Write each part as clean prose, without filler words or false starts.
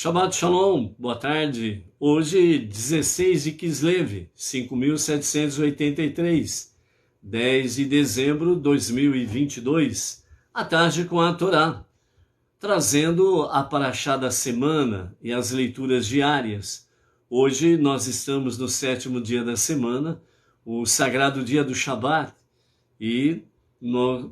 Shabbat Shalom, boa tarde. Hoje, 16 de Kislev, 5.783, 10 de dezembro de 2022, à tarde com a Torá, trazendo a Parashá da semana e as leituras diárias. Hoje nós estamos no 7º dia da semana, o sagrado dia do Shabat, e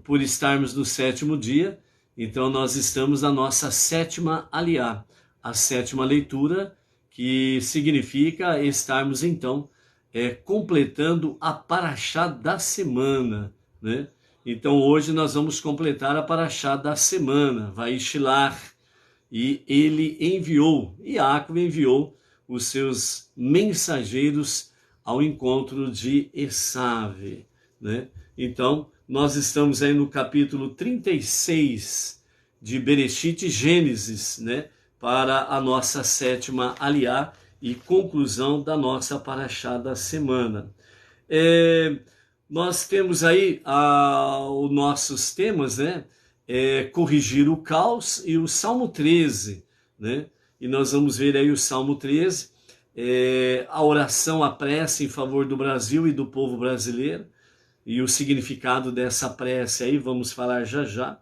por estarmos no 7º dia, então nós estamos na nossa 7ª aliá, a 7ª leitura, que significa estarmos então completando a Parashá da semana, né? Então hoje nós vamos completar a Parashá da semana, Vaishlach, e ele enviou, Yaakov enviou os seus mensageiros ao encontro de Esav, né? Então nós estamos aí no capítulo 36 de Bereshit, Gênesis, né? Para a nossa 7ª aliá e conclusão da nossa Parashá da semana. Nós temos aí os nossos temas, né? Corrigir o caos e o Salmo 13, né? E nós vamos ver aí o Salmo 13, a oração, a prece em favor do Brasil e do povo brasileiro, e o significado dessa prece aí, vamos falar já já.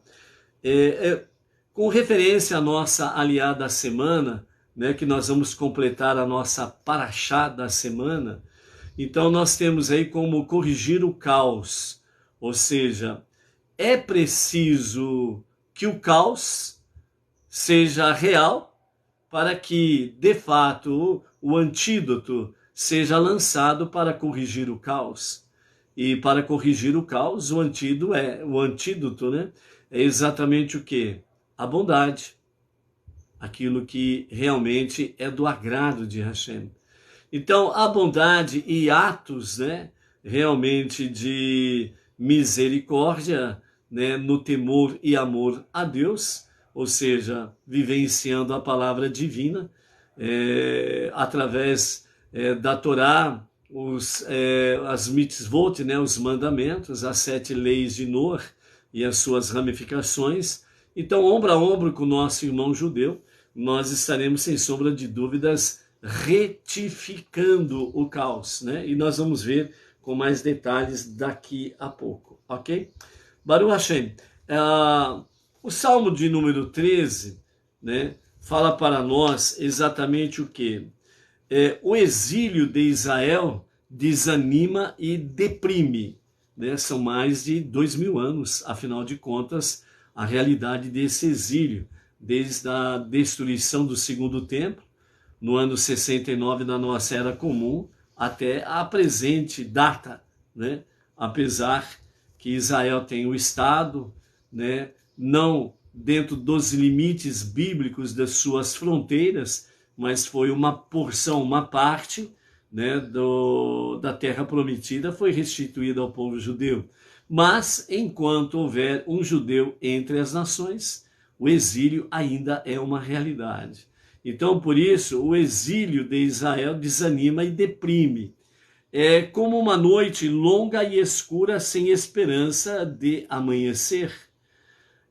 Com referência à nossa aliá da semana, né, que nós vamos completar a nossa Parashá da semana, então nós temos aí como corrigir o caos, ou seja, é preciso que o caos seja real para que, de fato, o antídoto seja lançado para corrigir o caos. E para corrigir o caos, o antídoto, né, é exatamente o quê? A bondade, aquilo que realmente é do agrado de Hashem. Então, a bondade e atos, né, realmente de misericórdia, né, no temor e amor a Deus, ou seja, vivenciando a palavra divina, através da Torá, as mitzvot, né, os mandamentos, as 7 leis de Noah e as suas ramificações. Então, ombro a ombro com o nosso irmão judeu, nós estaremos, sem sombra de dúvidas, retificando o caos, né? E nós vamos ver com mais detalhes daqui a pouco, ok? Baruch Hashem. O Salmo de número 13, né, fala para nós exatamente o quê? O exílio de Israel desanima e deprime, né? São mais de 2000 anos, afinal de contas, a realidade desse exílio, desde a destruição do segundo templo, no ano 69 da nossa era comum, até a presente data, né? Apesar que Israel tem o Estado, né? Não dentro dos limites bíblicos das suas fronteiras, mas foi uma porção, uma parte, né, da terra prometida, foi restituída ao povo judeu. Mas, enquanto houver um judeu entre as nações, o exílio ainda é uma realidade. Então, por isso, o exílio de Israel desanima e deprime. É como uma noite longa e escura sem esperança de amanhecer.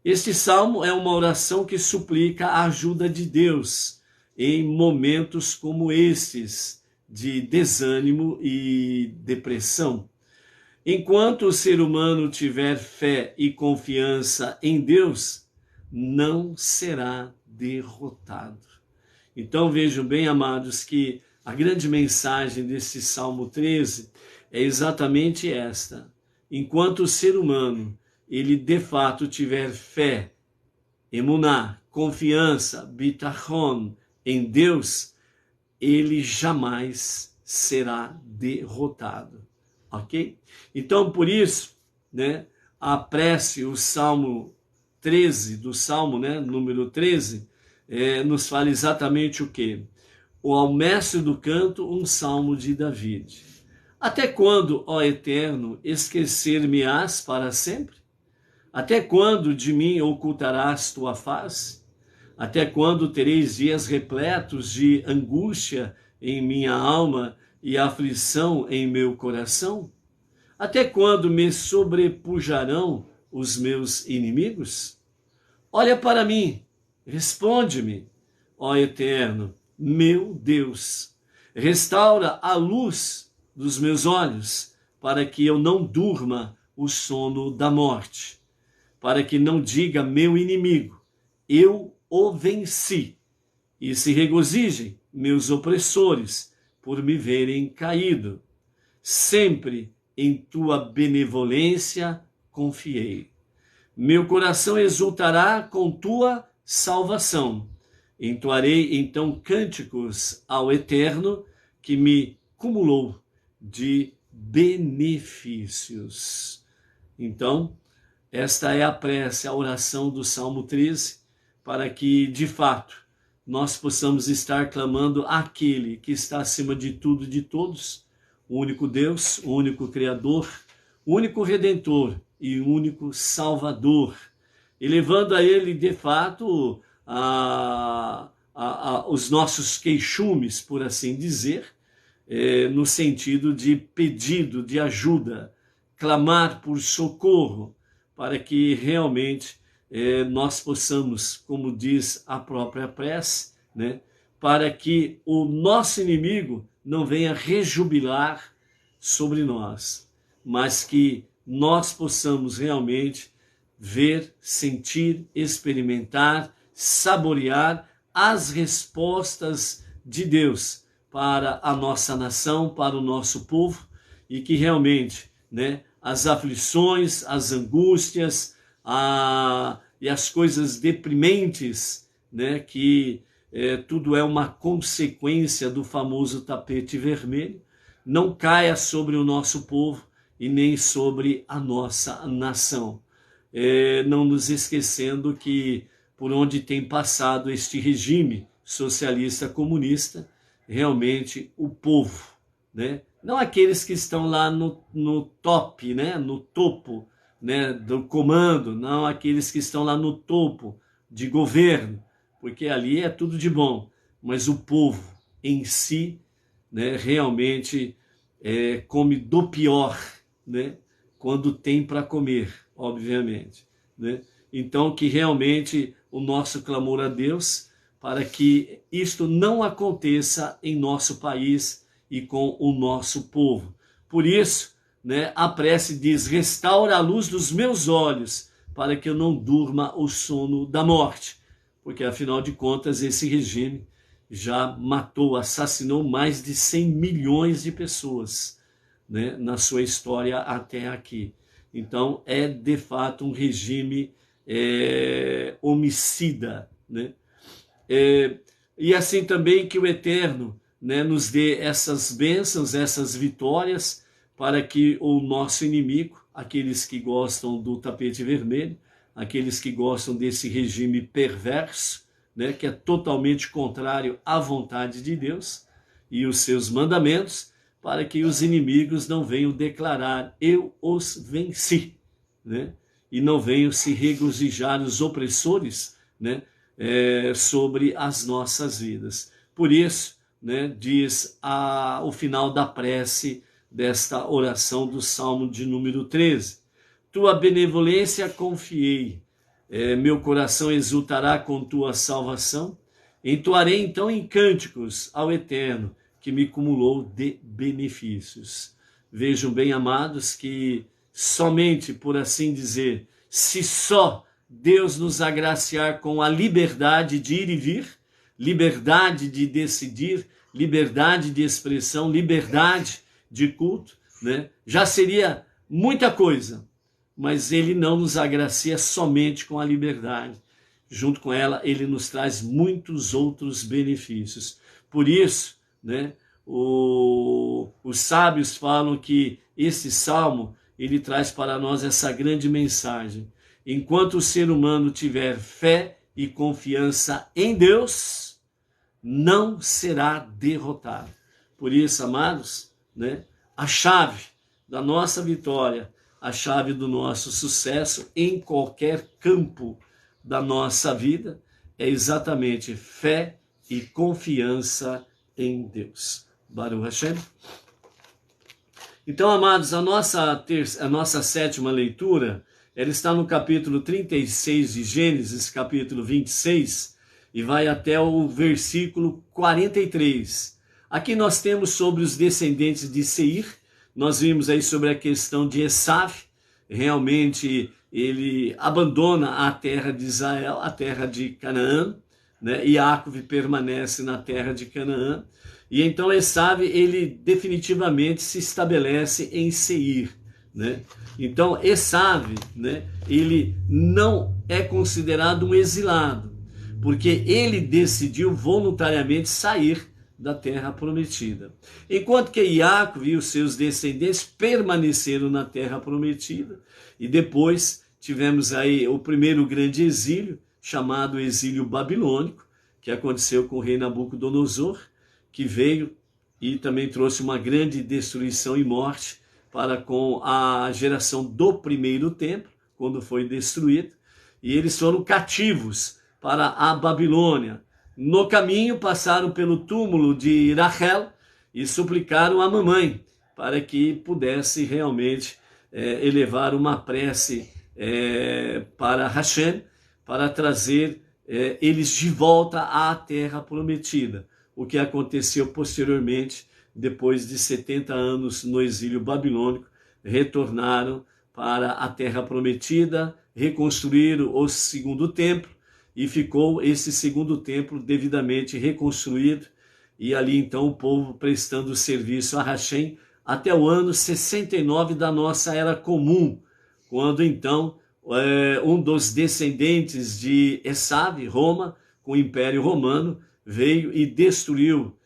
Este salmo é uma oração que suplica a ajuda de Deus em momentos como estes, de desânimo e depressão. Enquanto o ser humano tiver fé e confiança em Deus, não será derrotado. Então vejam bem, amados, que a grande mensagem desse Salmo 13 é exatamente esta. Enquanto o ser humano, ele de fato tiver fé, emuná, confiança, bitachon em Deus, ele jamais será derrotado. Ok? Então, por isso, né, a prece, o Salmo 13, do Salmo, né, número 13, nos fala exatamente o quê? Ao mestre do canto, um Salmo de David. Até quando, ó Eterno, esquecer-me-ás para sempre? Até quando de mim ocultarás tua face? Até quando tereis dias repletos de angústia em minha alma e aflição em meu coração? Até quando me sobrepujarão os meus inimigos? Olha para mim, responde-me, ó Eterno, meu Deus. Restaura a luz dos meus olhos, para que eu não durma o sono da morte, para que não diga meu inimigo, eu o venci, e se regozijem meus opressores por me verem caído. Sempre em tua benevolência confiei. Meu coração exultará com tua salvação. Entoarei então cânticos ao Eterno, que me cumulou de benefícios. Então, esta é a prece, a oração do Salmo 13, para que, de fato, nós possamos estar clamando àquele que está acima de tudo e de todos, o único Deus, o único Criador, o único Redentor e o único Salvador, e levando a Ele, de fato, os nossos queixumes, por assim dizer, no sentido de pedido de ajuda, clamar por socorro, para que realmente nós possamos, como diz a própria prece, né, para que o nosso inimigo não venha rejubilar sobre nós, mas que nós possamos realmente ver, sentir, experimentar, saborear as respostas de Deus para a nossa nação, para o nosso povo, e que realmente, né, as aflições, as angústias e as coisas deprimentes, né, que tudo é uma consequência do famoso tapete vermelho, não caia sobre o nosso povo e nem sobre a nossa nação. Não nos esquecendo que por onde tem passado este regime socialista comunista, realmente o povo, né, não aqueles que estão lá no top, né, no topo, né, do comando, não aqueles que estão lá no topo de governo, porque ali é tudo de bom, mas o povo em si, né, realmente come do pior, né, quando tem para comer, obviamente, né? Então que realmente o nosso clamor a Deus para que isto não aconteça em nosso país e com o nosso povo. Por isso, né, a prece diz: restaura a luz dos meus olhos, para que eu não durma o sono da morte. Porque, afinal de contas, esse regime já matou, assassinou mais de 100 milhões de pessoas, né, na sua história até aqui. Então, é de fato um regime homicida, né? E assim também que o Eterno, né, nos dê essas bênçãos, essas vitórias, para que o nosso inimigo, aqueles que gostam do tapete vermelho, aqueles que gostam desse regime perverso, né, que é totalmente contrário à vontade de Deus e os seus mandamentos, para que os inimigos não venham declarar: eu os venci, né? E não venham se regozijar os opressores, né, sobre as nossas vidas. Por isso, né, diz o final da prece desta oração do Salmo de número 13. Tua benevolência confiei, meu coração exultará com tua salvação. Entoarei então em cânticos ao Eterno, que me cumulou de benefícios. Vejam bem, amados, que somente, por assim dizer, se só Deus nos agraciar com a liberdade de ir e vir, liberdade de decidir, liberdade de expressão, liberdade de culto, né, já seria muita coisa, mas Ele não nos agracia somente com a liberdade. Junto com ela, Ele nos traz muitos outros benefícios. Por isso, né, os sábios falam que esse salmo, ele traz para nós essa grande mensagem. Enquanto o ser humano tiver fé e confiança em Deus, não será derrotado. Por isso, amados, né, a chave da nossa vitória, a chave do nosso sucesso em qualquer campo da nossa vida é exatamente fé e confiança em Deus. Baruch Hashem. Então, amados, a nossa sétima leitura, ela está no capítulo 36 de Gênesis, capítulo 26, e vai até o versículo 43. Aqui nós temos sobre os descendentes de Seir. Nós vimos aí sobre a questão de Esav. Realmente ele abandona a terra de Israel, a terra de Canaã, né? E Jacob permanece na terra de Canaã. E então Esav, ele definitivamente se estabelece em Seir, né? Então Esav, né, ele não é considerado um exilado, porque ele decidiu voluntariamente sair da terra prometida. Enquanto que Jacob e os seus descendentes permaneceram na terra prometida. E depois tivemos aí o primeiro grande exílio, chamado exílio babilônico, que aconteceu com o rei Nabucodonosor, que veio e também trouxe uma grande destruição e morte para com a geração do primeiro templo, quando foi destruído. E eles foram cativos para a Babilônia. No caminho passaram pelo túmulo de Rachel e suplicaram a mamãe para que pudesse realmente elevar uma prece para Hashem, para trazer eles de volta à terra prometida. O que aconteceu posteriormente, depois de 70 anos no exílio babilônico, retornaram para a terra prometida, reconstruíram o segundo templo, e ficou esse segundo templo devidamente reconstruído, e ali então o povo prestando serviço a Hashem até o ano 69 da nossa era comum, quando então um dos descendentes de Esav, Roma, com o Império Romano, veio e destruiu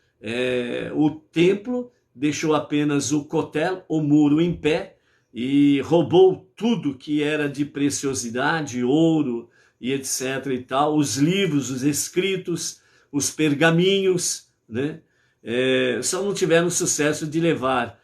o templo, deixou apenas o cotel, o muro em pé, e roubou tudo que era de preciosidade, ouro, e etc. e tal, os livros, os escritos, os pergaminhos, né? Só não tiveram sucesso de levar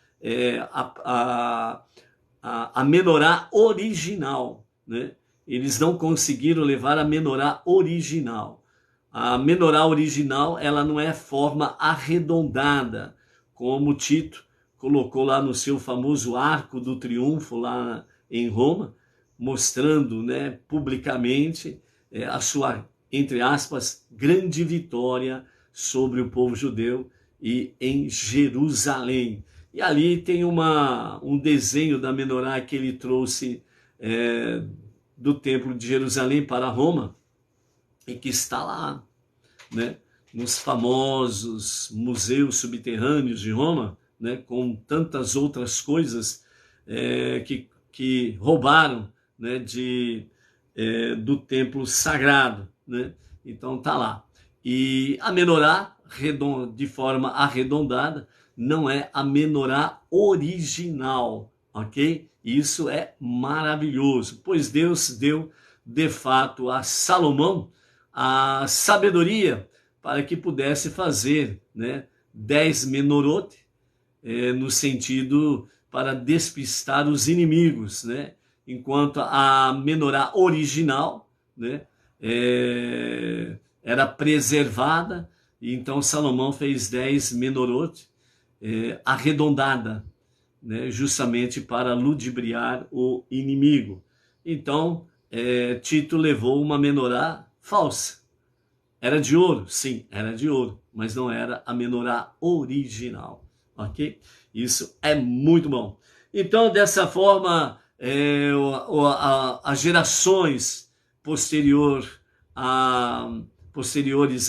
a menorá original, né? Eles não conseguiram levar a menorá original. A menorá original, ela não é forma arredondada, como Tito colocou lá no seu famoso Arco do Triunfo, lá em Roma, mostrando, né, publicamente a sua, entre aspas, grande vitória sobre o povo judeu e em Jerusalém. E ali tem um desenho da menorá que ele trouxe do templo de Jerusalém para Roma, e que está lá, né, nos famosos museus subterrâneos de Roma, né, com tantas outras coisas que roubaram, né, do templo sagrado, né? Então tá lá. E a menorá, de forma arredondada, não é a menorá original, ok? Isso é maravilhoso, pois Deus deu de fato a Salomão a sabedoria para que pudesse fazer, né, 10 menorot, no sentido para despistar os inimigos, né? Enquanto a menorá original, né, era preservada, e então Salomão fez 10 menorot arredondada, né, justamente para ludibriar o inimigo. Então Tito levou uma menorá falsa. Era de ouro? Sim, era de ouro, mas não era a menorá original, ok? Isso é muito bom. Então, dessa forma, as gerações posteriores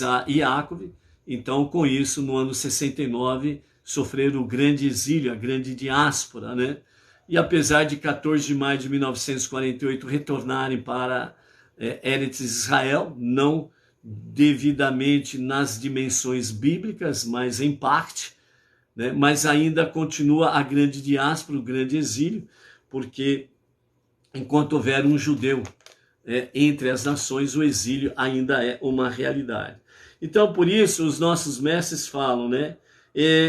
a Jacob, então, com isso, no ano 69, sofreram o grande exílio, a grande diáspora, né? E apesar de 14 de maio de 1948 retornarem para Eretz Israel, não devidamente nas dimensões bíblicas, mas em parte, né? Mas ainda continua a grande diáspora, o grande exílio, porque enquanto houver um judeu entre as nações, o exílio ainda é uma realidade. Então, por isso, os nossos mestres falam, né?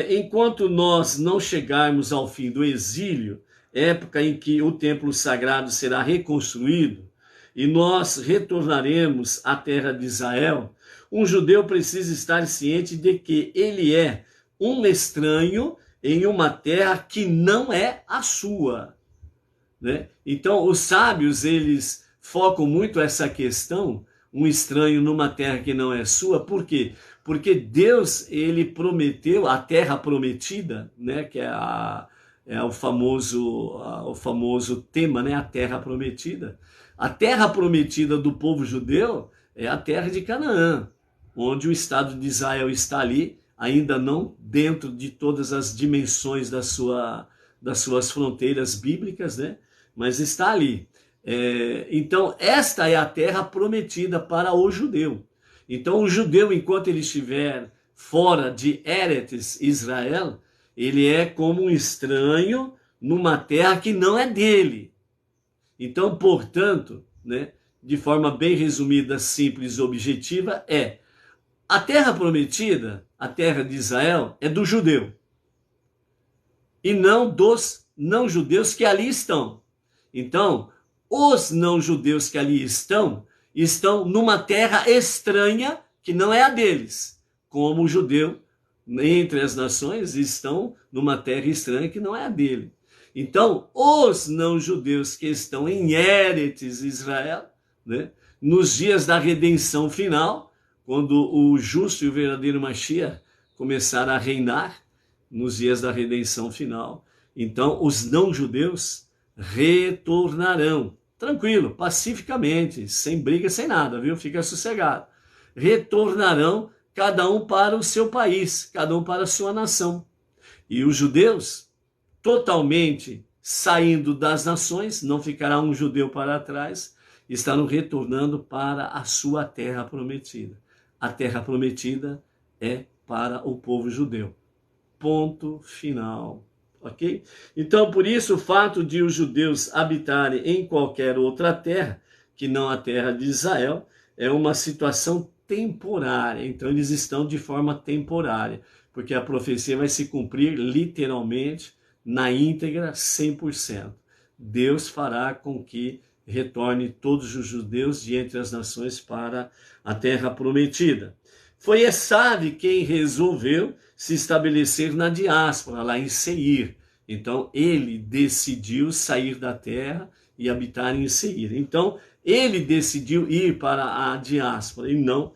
Enquanto nós não chegarmos ao fim do exílio, época em que o templo sagrado será reconstruído e nós retornaremos à terra de Israel, um judeu precisa estar ciente de que ele é um estranho em uma terra que não é a sua, né? Então, os sábios, eles focam muito essa questão, um estranho numa terra que não é sua. Por quê? Porque Deus, ele prometeu a terra prometida, né, que é o famoso tema, né, a terra prometida. A terra prometida do povo judeu é a terra de Canaã, onde o Estado de Israel está ali, ainda não dentro de todas as dimensões das suas fronteiras bíblicas, né, mas está ali. Então, esta é a terra prometida para o judeu. Então, o judeu, enquanto ele estiver fora de Eretz Israel, ele é como um estranho numa terra que não é dele. Então, portanto, né, de forma bem resumida, simples e objetiva, a terra prometida, a terra de Israel, é do judeu. E não dos não-judeus que ali estão. Então, os não-judeus que ali estão numa terra estranha que não é a deles. Como o judeu, entre as nações, estão numa terra estranha que não é a dele. Então, os não-judeus que estão em Eretz Israel, né, nos dias da redenção final, quando o justo e o verdadeiro Mashiach começar a reinar, nos dias da redenção final, então os não-judeus retornarão, tranquilo, pacificamente, sem briga, sem nada, viu? Fica sossegado. Retornarão cada um para o seu país, cada um para a sua nação. E os judeus, totalmente saindo das nações, não ficará um judeu para trás, estarão retornando para a sua terra prometida. A terra prometida é para o povo judeu. Ponto final. Ok? Então, por isso, o fato de os judeus habitarem em qualquer outra terra, que não a terra de Israel, é uma situação temporária. Então, eles estão de forma temporária, porque a profecia vai se cumprir literalmente, na íntegra, 100%. Deus fará com que retorne todos os judeus de entre as nações para a terra prometida. Foi Esav quem resolveu se estabelecer na diáspora, lá em Seir. Então, ele decidiu sair da terra e habitar em Seir. Então, ele decidiu ir para a diáspora e não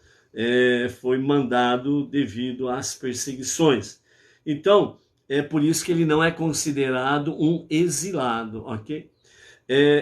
foi mandado devido às perseguições. Então, é por isso que ele não é considerado um exilado, ok?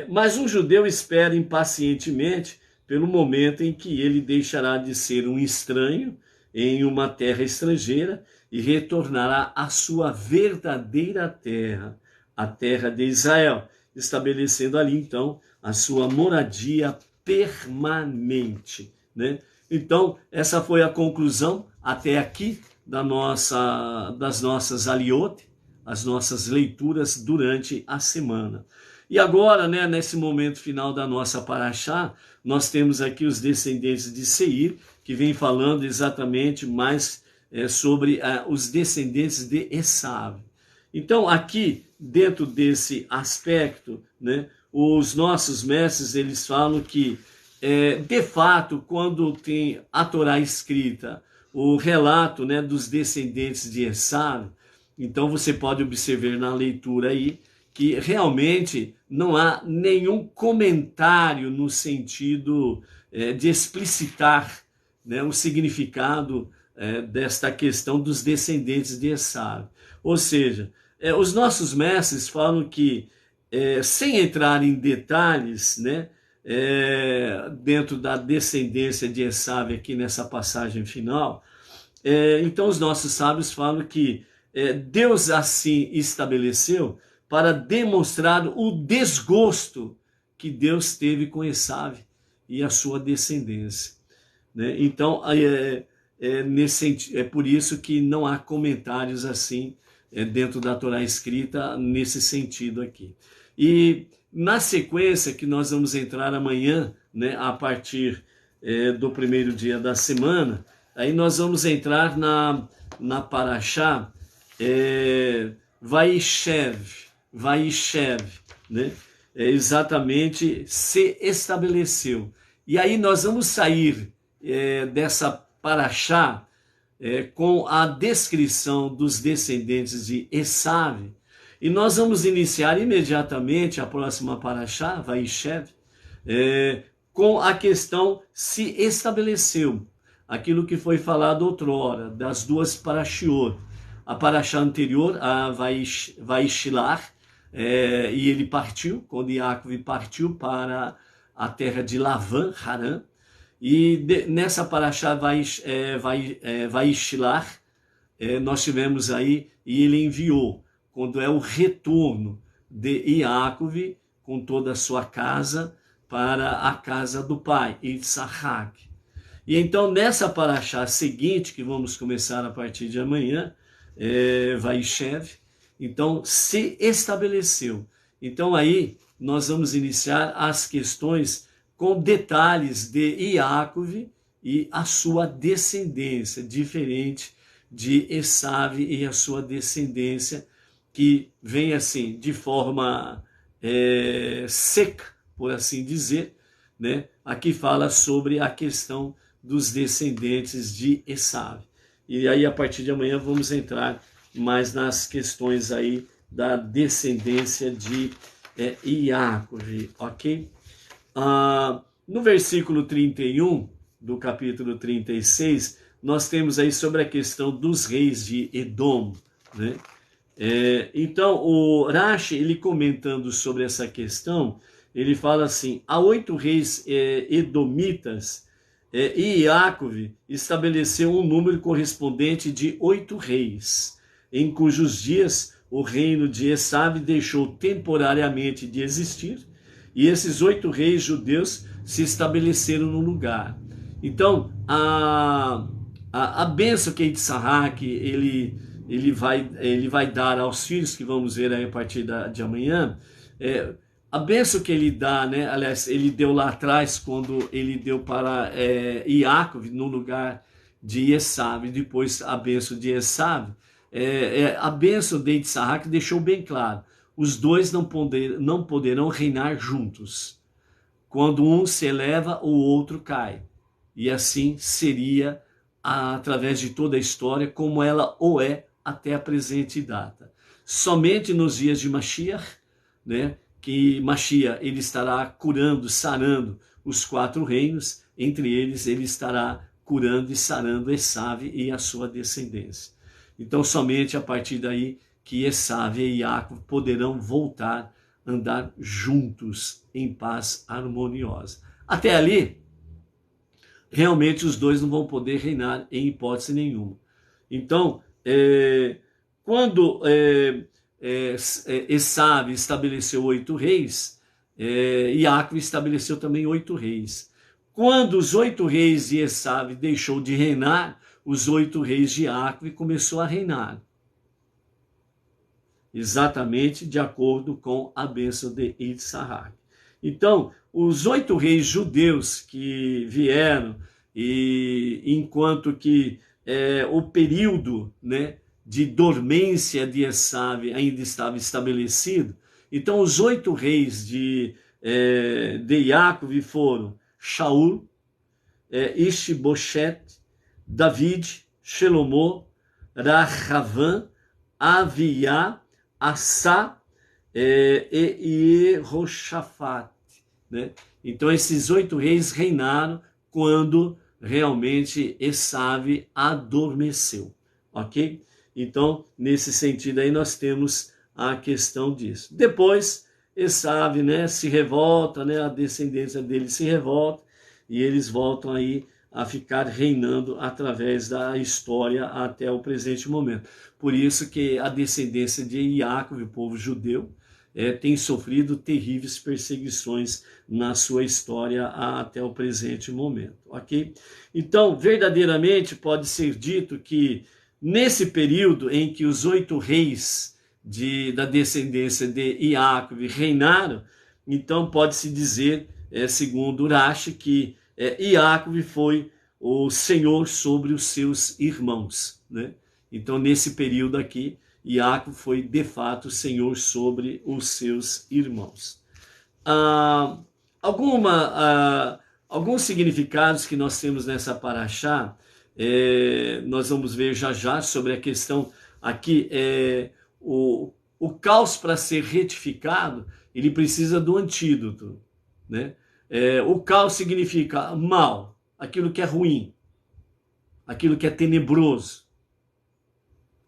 Mas um judeu espera impacientemente pelo momento em que ele deixará de ser um estranho em uma terra estrangeira e retornará à sua verdadeira terra, a terra de Israel, estabelecendo ali então a sua moradia permanente, né? Então, essa foi a conclusão até aqui das nossas aliote, as nossas leituras durante a semana. E agora, né, nesse momento final da nossa paraxá, nós temos aqui os descendentes de Seir, que vem falando exatamente mais sobre os descendentes de Esav. Então, aqui, dentro desse aspecto, né, os nossos mestres, eles falam que, de fato, quando tem a Torá escrita, o relato, né, dos descendentes de Esav, então você pode observar na leitura aí, que realmente não há nenhum comentário no sentido de explicitar, né, o significado desta questão dos descendentes de Esav. Ou seja, os nossos mestres falam que, sem entrar em detalhes, né, dentro da descendência de Esav aqui nessa passagem final, então os nossos sábios falam que Deus assim estabeleceu para demonstrar o desgosto que Deus teve com Esav e a sua descendência, né? Então, nesse sentido, é por isso que não há comentários assim dentro da Torá escrita nesse sentido aqui. E na sequência que nós vamos entrar amanhã, né, a partir do primeiro dia da semana, aí nós vamos entrar na paraxá Vaishev, né? Exatamente se estabeleceu. E aí nós vamos sair dessa paraxá com a descrição dos descendentes de Esav, e nós vamos iniciar imediatamente a próxima paraxá, Vaishev, com a questão se estabeleceu. Aquilo que foi falado outrora, das duas parashiot. A parashá anterior, a Vaishilar, e ele partiu, quando Yaakov partiu para a terra de Lavan, Harã, e nessa parashá Vaishilar, nós tivemos aí, e ele enviou, quando é o retorno de Yaakov, com toda a sua casa, para a casa do pai, Yitzhak. E então, nessa paraxá seguinte, que vamos começar a partir de amanhã, Vaishev, então se estabeleceu. Então aí nós vamos iniciar as questões com detalhes de Yaakov e a sua descendência, diferente de Esav e a sua descendência, que vem assim, de forma seca, por assim dizer, né? Aqui fala sobre a questão dos descendentes de Esav. E aí, a partir de amanhã, vamos entrar mais nas questões aí da descendência de Yaakov, ok? No versículo 31 do capítulo 36, nós temos aí sobre a questão dos reis de Edom, né? Então, o Rashi, ele comentando sobre essa questão, ele fala assim: há 8 reis edomitas, e Yaakov estabeleceu um número correspondente de 8 reis, em cujos dias o reino de Esav deixou temporariamente de existir, e esses 8 reis judeus se estabeleceram no lugar. Então, a bênção que Yitzhak ele vai dar aos filhos, que vamos ver aí a partir de amanhã, a bênção que ele dá, né? Aliás, ele deu lá atrás, quando ele deu para Yaakov, no lugar de Esav, depois a bênção de Esav, a bênção de Yitzhak deixou bem claro: os dois não poderão reinar juntos. Quando um se eleva, o outro cai. E assim seria através de toda a história, como ela o é até a presente data. Somente nos dias de Mashiach, né, que Mashiach ele estará curando, sarando os 4 reinos, entre eles ele estará curando e sarando Esav e a sua descendência. Então somente a partir daí que Esav e Yaakov poderão voltar a andar juntos em paz harmoniosa. Até ali, realmente os dois não vão poder reinar em hipótese nenhuma. Então, quando Esav estabeleceu 8 reis, Yaakov estabeleceu também 8 reis. Quando os 8 reis de Esav deixou de reinar, os 8 reis de Yaakov começou a reinar. Exatamente de acordo com a bênção de Yitzhak. Então, os 8 reis judeus que vieram, e enquanto que o período, né, de dormência de Esav ainda estava estabelecido, então os 8 reis de Yaakov foram Shaul, Ishboshet, David, Shelomó, Rahavam, Aviá, Asa e Yehoshafat, né? Então esses 8 reis reinaram quando realmente Esav adormeceu, ok? Então, nesse sentido aí, nós temos a questão disso. Depois, Esav, né, se revolta, né, a descendência dele se revolta, e eles voltam aí a ficar reinando através da história até o presente momento. Por isso que a descendência de Yaakov, o povo judeu, tem sofrido terríveis perseguições na sua história até o presente momento, ok? Então, verdadeiramente pode ser dito que nesse período em que os 8 reis da descendência de Yaakov reinaram, então pode-se dizer, segundo Rashi, que Yaakov foi o senhor sobre os seus irmãos, né? Então, nesse período aqui, Yaakov foi de fato senhor sobre os seus irmãos. Alguns significados que nós temos nessa paraxá, nós vamos ver já sobre a questão aqui, o caos, para ser retificado, ele precisa do antídoto, né? O caos significa mal, aquilo que é ruim, aquilo que é tenebroso,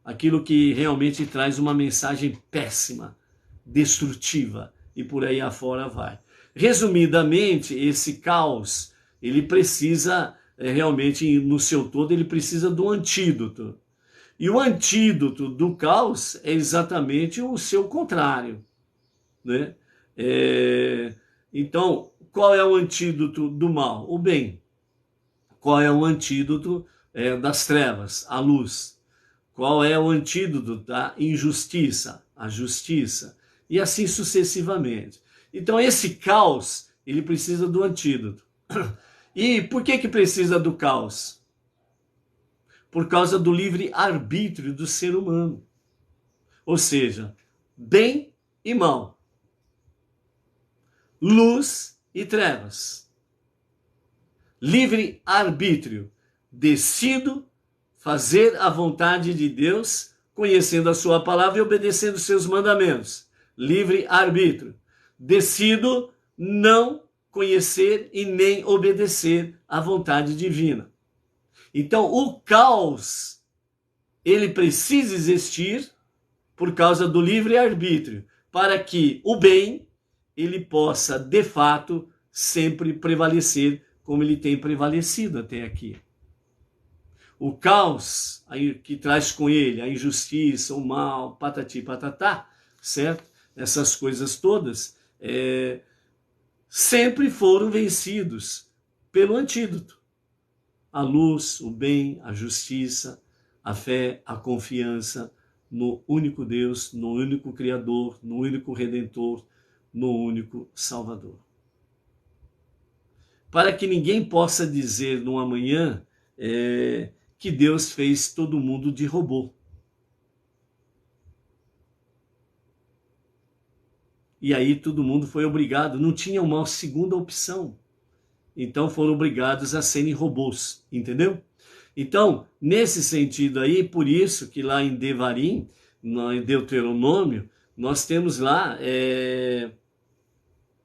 aquilo que realmente traz uma mensagem péssima, destrutiva, e por aí afora vai. Resumidamente, esse caos, ele precisa, realmente, no seu todo, ele precisa do antídoto. E o antídoto do caos é exatamente o seu contrário, né? Então, qual é o antídoto do mal? O bem. Qual é o antídoto das trevas? A luz. Qual é o antídoto da injustiça? A justiça. E assim sucessivamente. Então, esse caos, ele precisa do antídoto. E por que precisa do caos? Por causa do livre-arbítrio do ser humano. Ou seja, bem e mal. Luz e trevas. Livre-arbítrio. Decido fazer a vontade de Deus, conhecendo a sua palavra e obedecendo seus mandamentos. Livre-arbítrio. Decido não conhecer e nem obedecer à vontade divina. Então, o caos, ele precisa existir por causa do livre-arbítrio, para que o bem, ele possa, de fato, sempre prevalecer como ele tem prevalecido até aqui. O caos, que traz com ele a injustiça, o mal, patati patatá, certo? Essas coisas todas, sempre foram vencidos pelo antídoto. A luz, o bem, a justiça, a fé, a confiança no único Deus, no único Criador, no único Redentor, no único Salvador. Para que ninguém possa dizer no amanhã que Deus fez todo mundo de robô. E aí todo mundo foi obrigado, não tinha uma segunda opção. Então foram obrigados a serem robôs, entendeu? Então, nesse sentido aí, por isso que lá em Devarim, em Deuteronômio, nós temos lá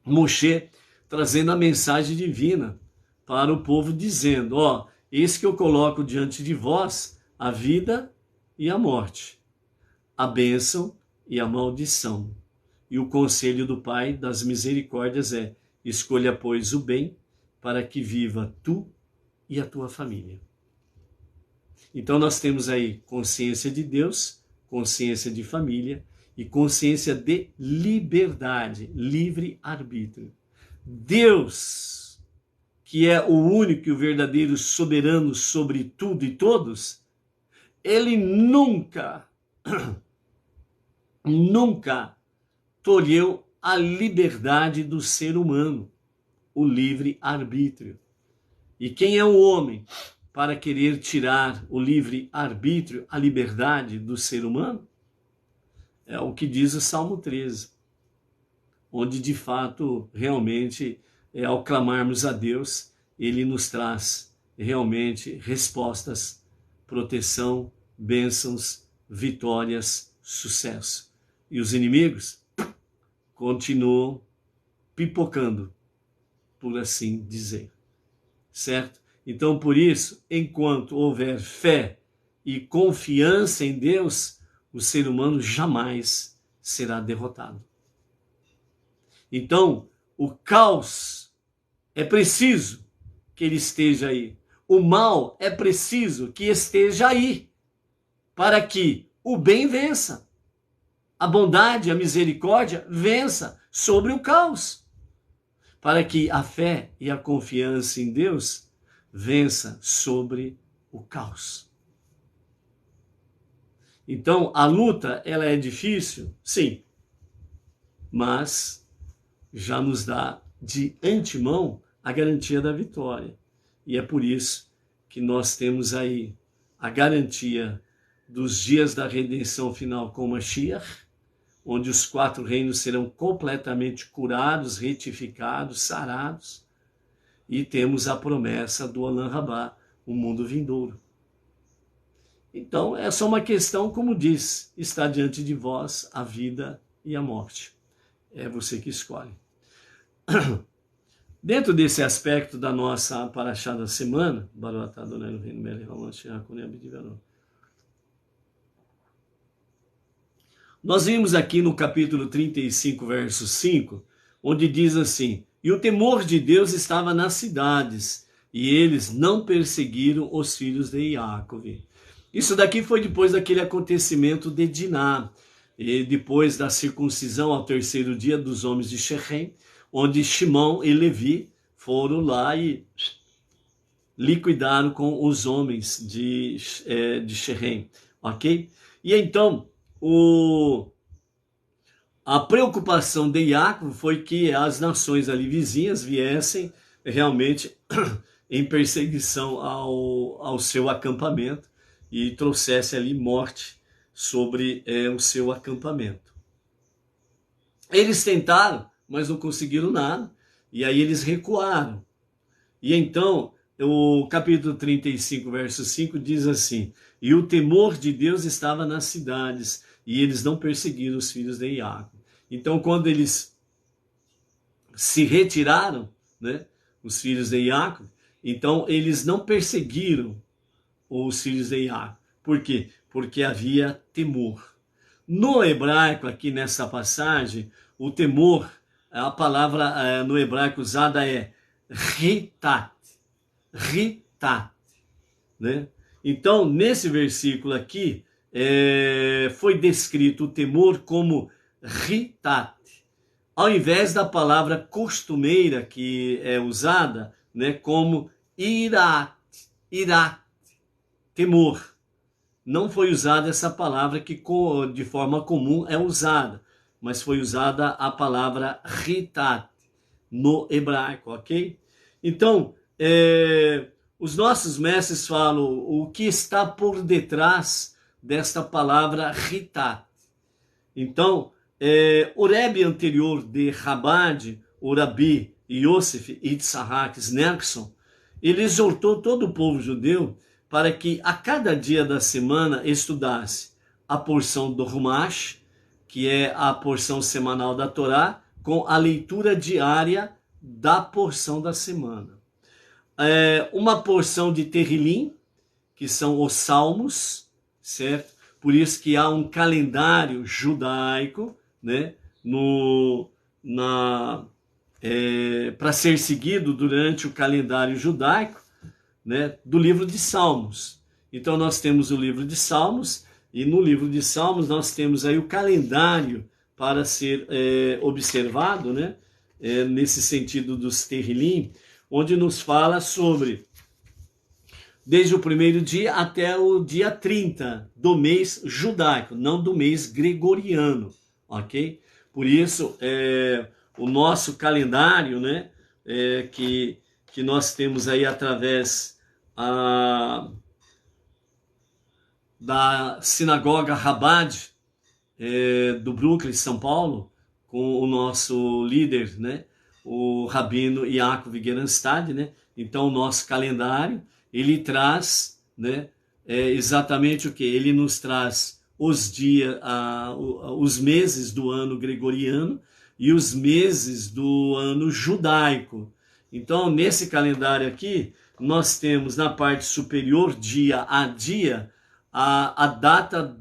Moshe trazendo a mensagem divina para o povo, dizendo, eis que eu coloco diante de vós a vida e a morte, a bênção e a maldição. E o conselho do Pai das misericórdias é, escolha, pois, o bem, para que viva tu e a tua família. Então nós temos aí consciência de Deus, consciência de família e consciência de liberdade, livre-arbítrio. Deus, que é o único e o verdadeiro soberano sobre tudo e todos, ele nunca tolheu a liberdade do ser humano, o livre-arbítrio. E quem é o homem para querer tirar o livre-arbítrio, a liberdade do ser humano? É o que diz o Salmo 13, onde de fato, realmente, ao clamarmos a Deus, ele nos traz realmente respostas, proteção, bênçãos, vitórias, sucesso. E os inimigos continuam pipocando, por assim dizer, certo? Então, por isso, enquanto houver fé e confiança em Deus, o ser humano jamais será derrotado. Então, o caos é preciso que ele esteja aí. O mal é preciso que esteja aí, para que o bem vença. A bondade, a misericórdia vença sobre o caos. Para que a fé e a confiança em Deus vença sobre o caos. Então, a luta, ela é difícil? Sim. Mas já nos dá de antemão a garantia da vitória. E é por isso que nós temos aí a garantia dos dias da redenção final com Mashiach, onde os 4 reinos serão completamente curados, retificados, sarados. E temos a promessa do Olam Rabá, o mundo vindouro. Então, é só uma questão, como diz, está diante de vós a vida e a morte. É você que escolhe. Dentro desse aspecto da nossa paraxá da semana, nós vimos aqui no capítulo 35, verso 5, onde diz assim: e o temor de Deus estava nas cidades, e eles não perseguiram os filhos de Jacob. Isso daqui foi depois daquele acontecimento de Diná, e depois da circuncisão ao terceiro dia dos homens de Shechem, onde Shimão e Levi foram lá e liquidaram com os homens de Shechem, ok? E então, a preocupação de Jacob foi que as nações ali vizinhas viessem realmente em perseguição ao seu acampamento e trouxesse ali morte sobre o seu acampamento. Eles tentaram, mas não conseguiram nada, e aí eles recuaram. E então, o capítulo 35, verso 5 diz assim: e o temor de Deus estava nas cidades, e eles não perseguiram os filhos de Jacob. Então, quando eles se retiraram, né, os filhos de Jacob, então eles não perseguiram os filhos de Jacob. Por quê? Porque havia temor. No hebraico, aqui nessa passagem, o temor, a palavra no hebraico usada é ritat, né? Então, nesse versículo aqui, foi descrito o temor como ritat, ao invés da palavra costumeira que é usada, né, como irat, temor. Não foi usada essa palavra que de forma comum é usada, mas foi usada a palavra ritat no hebraico, ok? Então, os nossos mestres falam o que está por detrás desta palavra ritat. Então, o Rebbe anterior de Chabad, o Rabi Yosef Yitzhak Schneerson, ele exortou todo o povo judeu para que a cada dia da semana estudasse a porção do Humash, que é a porção semanal da Torá, com a leitura diária da porção da semana. Uma porção de Terrilim, que são os Salmos, certo? Por isso que há um calendário judaico, né, para ser seguido durante o calendário judaico, né, do livro de Salmos. Então nós temos o livro de Salmos, e no livro de Salmos nós temos aí o calendário para ser observado, né, nesse sentido dos Terrilim, onde nos fala sobre desde o primeiro dia até o dia 30 do mês judaico, não do mês gregoriano, ok? Por isso, o nosso calendário, né, que nós temos aí através da sinagoga Chabad do Brooklyn, São Paulo, com o nosso líder, né, o Rabino Yaakov Gerenstad, né? Então, o nosso calendário, ele traz, né, exatamente o que? Ele nos traz os dias, os meses do ano gregoriano e os meses do ano judaico. Então, nesse calendário aqui, nós temos na parte superior, dia a dia, a data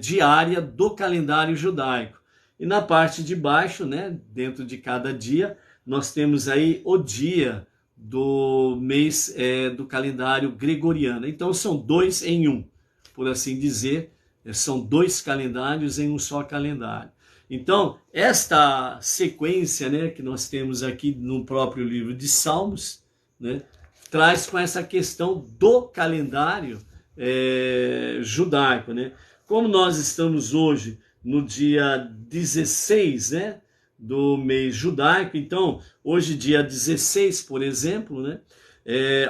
diária do calendário judaico. E na parte de baixo, né, dentro de cada dia, nós temos aí o dia do mês do calendário gregoriano. Então são dois em um, por assim dizer, são dois calendários em um só calendário. Então, esta sequência, né, que nós temos aqui no próprio livro de Salmos, né, traz com essa questão do calendário judaico, né? Como nós estamos hoje no dia 16, né, do mês judaico, então, hoje dia 16, por exemplo, né,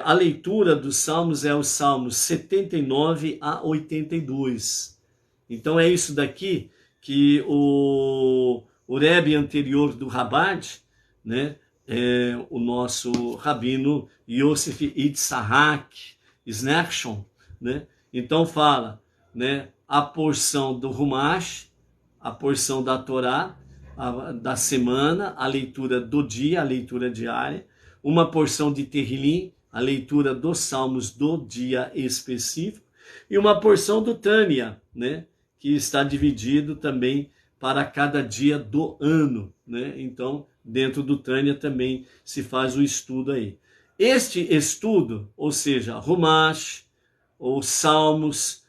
a leitura dos Salmos é os Salmos 79 a 82. Então, é isso daqui que o Rebbe anterior do Chabad, né, o nosso Rabino Yosef Yitzhak Schneerson, né, então fala, né, a porção do Humash, a porção da Torá, da semana, a leitura do dia, a leitura diária, uma porção de Terrilim, a leitura dos salmos do dia específico, e uma porção do Tânia, né, que está dividido também para cada dia do ano, né? Então, dentro do Tânia também se faz o estudo aí. Este estudo, ou seja, Rumash, ou Salmos,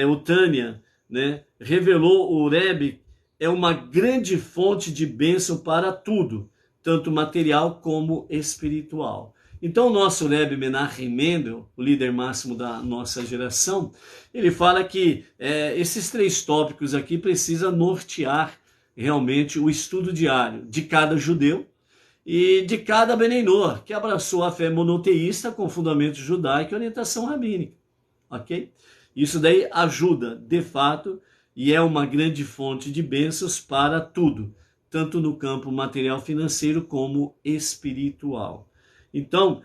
o Tânia, né, revelou o Rebbe, é uma grande fonte de bênção para tudo, tanto material como espiritual. Então, o nosso Rebbe Menachem Mendel, o líder máximo da nossa geração, ele fala que esses 3 tópicos aqui precisam nortear realmente o estudo diário de cada judeu e de cada Beneinor, que abraçou a fé monoteísta com fundamento judaico e orientação rabínica. Ok? Isso daí ajuda, de fato, e é uma grande fonte de bênçãos para tudo, tanto no campo material financeiro como espiritual. Então,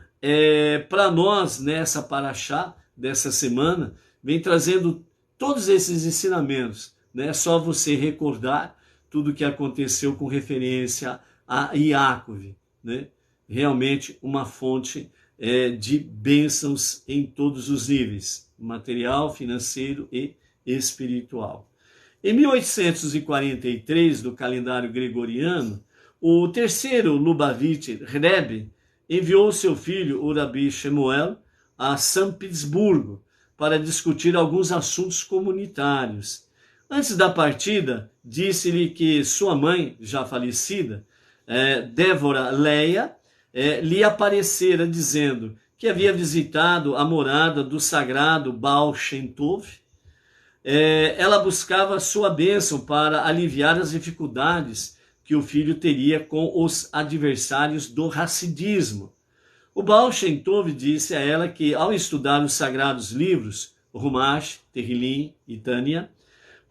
para nós, nessa paraxá dessa semana, vem trazendo todos esses ensinamentos. Né? É só você recordar tudo o que aconteceu com referência a Yaakov. Né? Realmente uma fonte de bênçãos em todos os níveis, material, financeiro e espiritual. Em 1843, do calendário gregoriano, o terceiro Lubavitcher Rebbe enviou seu filho, o Rabi Shemuel, a São Petersburgo para discutir alguns assuntos comunitários. Antes da partida, disse-lhe que sua mãe, já falecida, Débora Leia, lhe aparecera dizendo que havia visitado a morada do sagrado Baal Shem Tov. Ela buscava sua bênção para aliviar as dificuldades que o filho teria com os adversários do Hassidismo. O Baal Shem Tov disse a ela que, ao estudar os sagrados livros, Rumash, Terrilim e Tânia,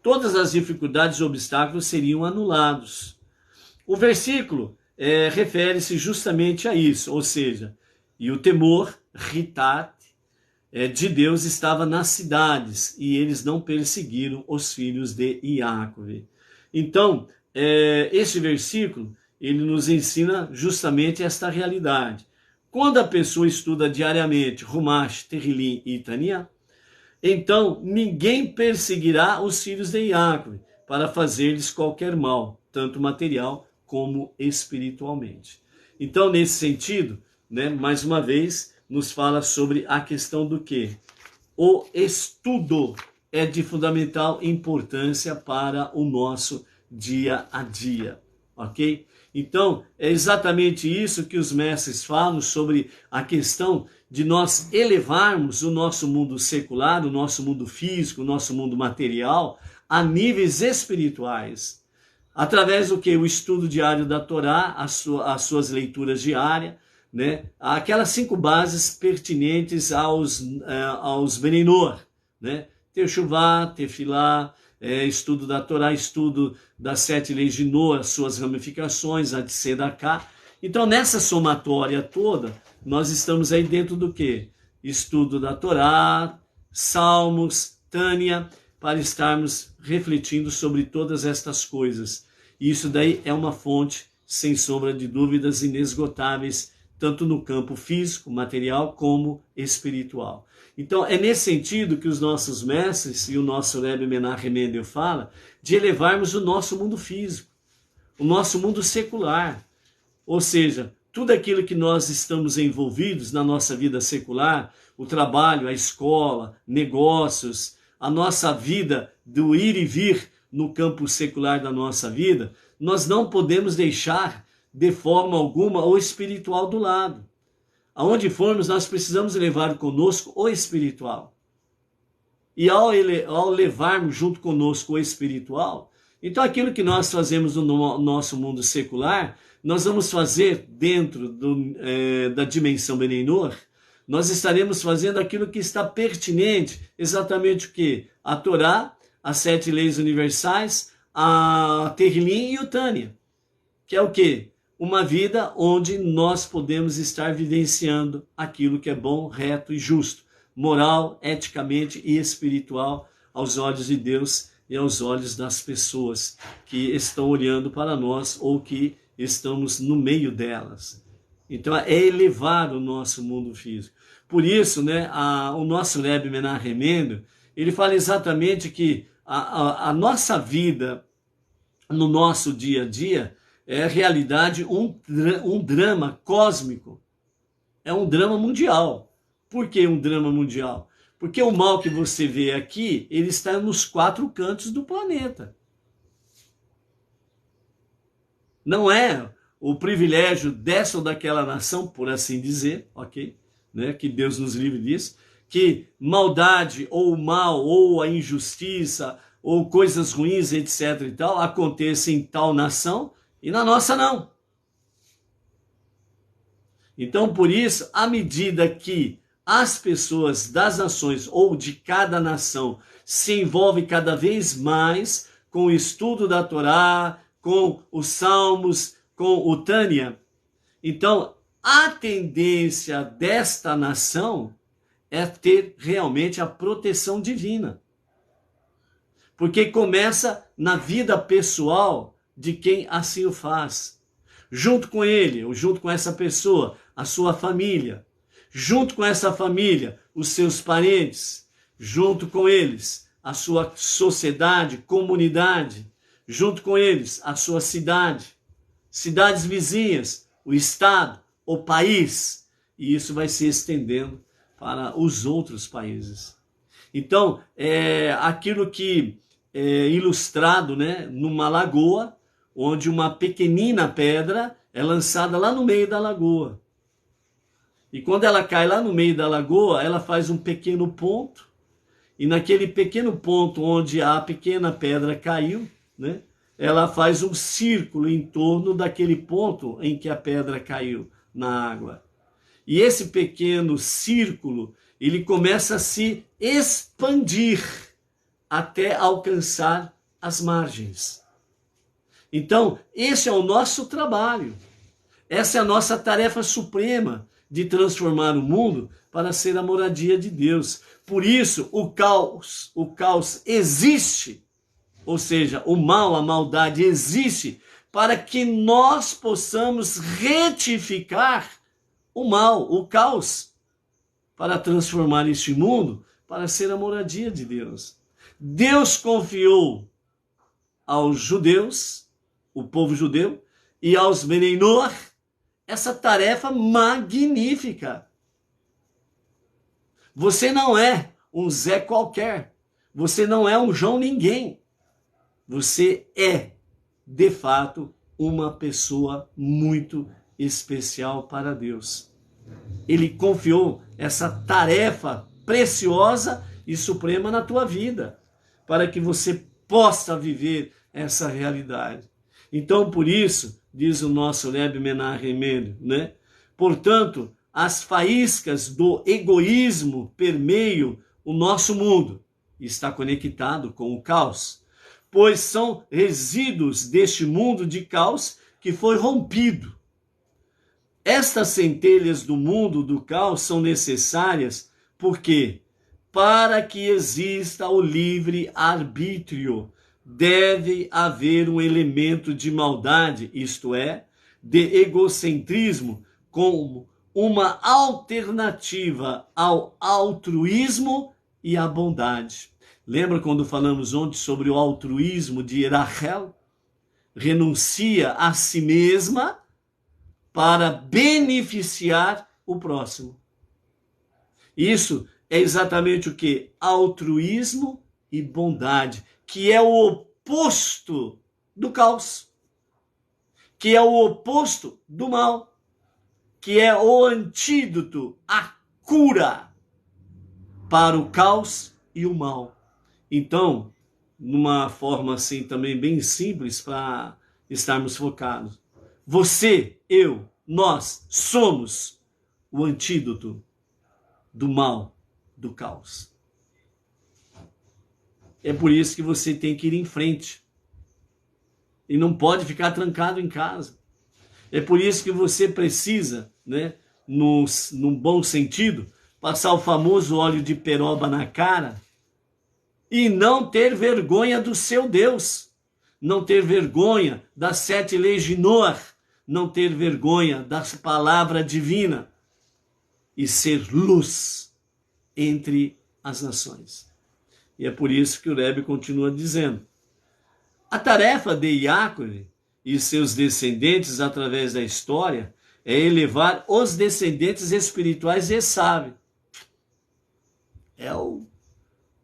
todas as dificuldades e obstáculos seriam anulados. O versículo refere-se justamente a isso, ou seja, e o temor, Ritat, de Deus estava nas cidades, e eles não perseguiram os filhos de Yaakov. Então, este versículo, ele nos ensina justamente esta realidade. Quando a pessoa estuda diariamente Rumash, Terrilim e Tânia, então ninguém perseguirá os filhos de Yaakov para fazer-lhes qualquer mal, tanto material como espiritualmente. Então, nesse sentido, né, mais uma vez, nos fala sobre a questão do que? O estudo é de fundamental importância para o nosso dia a dia, ok? Então, é exatamente isso que os mestres falam sobre a questão de nós elevarmos o nosso mundo secular, o nosso mundo físico, o nosso mundo material, a níveis espirituais. Através do que? O estudo diário da Torá, as suas leituras diárias, né? Aquelas 5 bases pertinentes aos Beneinor, né? Teshuvá, Tefilá, estudo da Torá, estudo das 7 leis de Noa, suas ramificações, a de Sedaká. Então, nessa somatória toda, nós estamos aí dentro do quê? Estudo da Torá, Salmos, Tânia, para estarmos refletindo sobre todas estas coisas. E isso daí é uma fonte, sem sombra de dúvidas, inesgotáveis, tanto no campo físico, material, como espiritual. Então, é nesse sentido que os nossos mestres e o nosso Rebbe Menachem Mendel fala de elevarmos o nosso mundo físico, o nosso mundo secular. Ou seja, tudo aquilo que nós estamos envolvidos na nossa vida secular, o trabalho, a escola, negócios, a nossa vida do ir e vir no campo secular da nossa vida, nós não podemos deixar de forma alguma o espiritual do lado. Aonde formos, nós precisamos levar conosco o espiritual. E ao levarmos junto conosco o espiritual, então aquilo que nós fazemos no nosso mundo secular, nós vamos fazer dentro da dimensão Beneinor, nós estaremos fazendo aquilo que está pertinente, exatamente o quê? A Torá, as 7 leis universais, a Terrilim e o Tânia, que é o quê? Uma vida onde nós podemos estar vivenciando aquilo que é bom, reto e justo, moral, eticamente e espiritual aos olhos de Deus, e aos olhos das pessoas que estão olhando para nós ou que estamos no meio delas. Então é elevar o nosso mundo físico. Por isso, né, o nosso Rebbe Menachem Mendel, ele fala exatamente que a nossa vida, no nosso dia a dia, é realidade um drama cósmico. É um drama mundial. Por que um drama mundial? Porque o mal que você vê aqui, ele está nos 4 cantos do planeta. Não é o privilégio dessa ou daquela nação, por assim dizer, ok? Né? Que Deus nos livre disso. Que maldade ou o mal ou a injustiça ou coisas ruins, etc. e tal, aconteça em tal nação e na nossa não. Então, por isso, à medida que as pessoas das nações ou de cada nação se envolvem cada vez mais com o estudo da Torá, com os Salmos, com o Tânia, então a tendência desta nação é ter realmente a proteção divina. Porque começa na vida pessoal de quem assim o faz. Junto com ele, ou junto com essa pessoa, a sua família. Junto com essa família, os seus parentes. Junto com eles, a sua sociedade, comunidade. Junto com eles, a sua cidade. Cidades vizinhas, o estado, o país. E isso vai se estendendo para os outros países. Então, é aquilo que é ilustrado, né, numa lagoa, onde uma pequenina pedra é lançada lá no meio da lagoa. E quando ela cai lá no meio da lagoa, ela faz um pequeno ponto, e naquele pequeno ponto onde a pequena pedra caiu, né, ela faz um círculo em torno daquele ponto em que a pedra caiu na água. E esse pequeno círculo, ele começa a se expandir até alcançar as margens. Então, esse é o nosso trabalho. Essa é a nossa tarefa suprema de transformar o mundo para ser a moradia de Deus. Por isso, o caos existe. Ou seja, o mal, a maldade existe para que nós possamos retificar o mal, o caos, para transformar este mundo para ser a moradia de Deus. Deus confiou aos judeus, o povo judeu, e aos Benei Noach, essa tarefa magnífica. Você não é um Zé qualquer. Você não é um João ninguém. Você é, de fato, uma pessoa muito especial para Deus. Ele confiou essa tarefa preciosa e suprema na tua vida, para que você possa viver essa realidade. Então, por isso, diz o nosso Rebbe Menachem Mendel, né? Portanto, as faíscas do egoísmo permeiam o nosso mundo e está conectado com o caos, pois são resíduos deste mundo de caos que foi rompido. Estas centelhas do mundo do caos são necessárias porque, para que exista o livre arbítrio, deve haver um elemento de maldade, isto é, de egocentrismo, como uma alternativa ao altruísmo e à bondade. Lembra quando falamos ontem sobre o altruísmo de Rachel? Renuncia a si mesma para beneficiar o próximo. Isso é exatamente o que? Altruísmo e bondade, que é o oposto do caos, que é o oposto do mal, que é o antídoto, a cura para o caos e o mal. Então, numa forma assim também bem simples para estarmos focados, você, eu, nós somos o antídoto do mal, do caos. É por isso que você tem que ir em frente. E não pode ficar trancado em casa. É por isso que você precisa, né, num bom sentido, passar o famoso óleo de peroba na cara e não ter vergonha do seu Deus, não ter vergonha das 7 leis de Noé, não ter vergonha da palavra divina e ser luz entre as nações. E é por isso que o Rebbe continua dizendo: a tarefa de Yaakov e seus descendentes através da história é elevar os descendentes espirituais de Esav. É o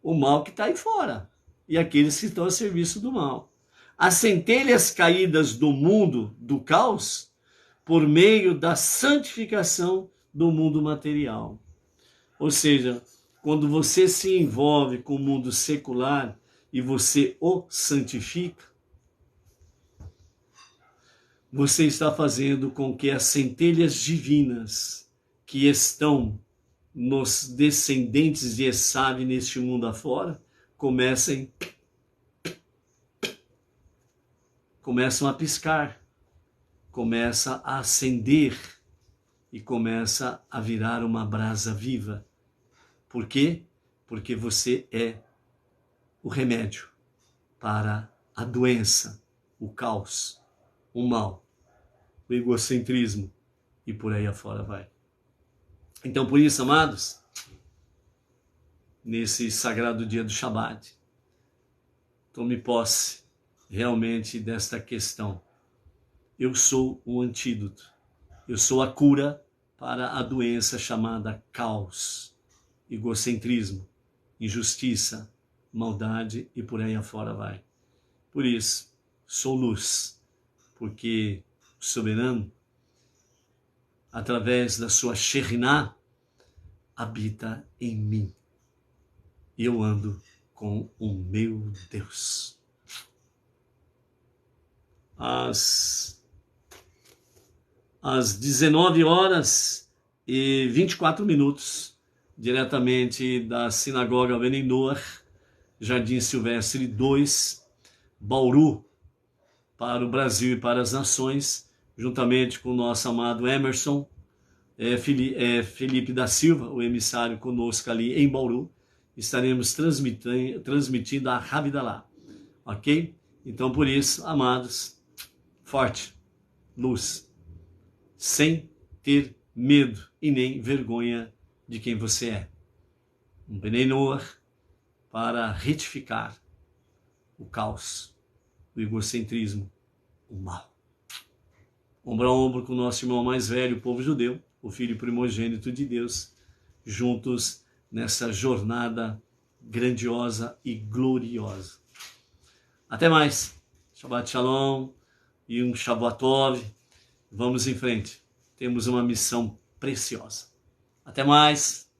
mal que está aí fora e aqueles que estão a serviço do mal. As centelhas caídas do mundo do caos por meio da santificação do mundo material. Ou seja, quando você se envolve com o mundo secular e você o santifica, você está fazendo com que as centelhas divinas que estão nos descendentes de Esav neste mundo afora começam a piscar, começa a acender e começa a virar uma brasa viva. Por quê? Porque você é o remédio para a doença, o caos, o mal, o egocentrismo e por aí afora vai. Então, por isso, amados, nesse sagrado dia do Shabat, tome posse realmente desta questão. Eu sou o antídoto. Eu sou a cura para a doença chamada caos, egocentrismo, injustiça, maldade e por aí afora vai. Por isso, sou luz, porque o soberano, através da sua Shekhinah, habita em mim. E eu ando com o meu Deus. Às 19 horas e 24 minutos, diretamente da Sinagoga Ben Noach, Jardim Silvestre 2, Bauru, para o Brasil e para as nações, juntamente com o nosso amado Emerson, Felipe da Silva, o emissário conosco ali em Bauru, estaremos transmitindo a Havidalah, ok? Então, por isso, amados, forte, luz, sem ter medo e nem vergonha de quem você é. Um Benei Noach para retificar o caos, o egocentrismo, o mal. Ombro a ombro com o nosso irmão mais velho, o povo judeu, o filho primogênito de Deus, juntos nessa jornada grandiosa e gloriosa. Até mais. Shabbat Shalom e um Shavuot Tov. Vamos em frente. Temos uma missão preciosa. Até mais.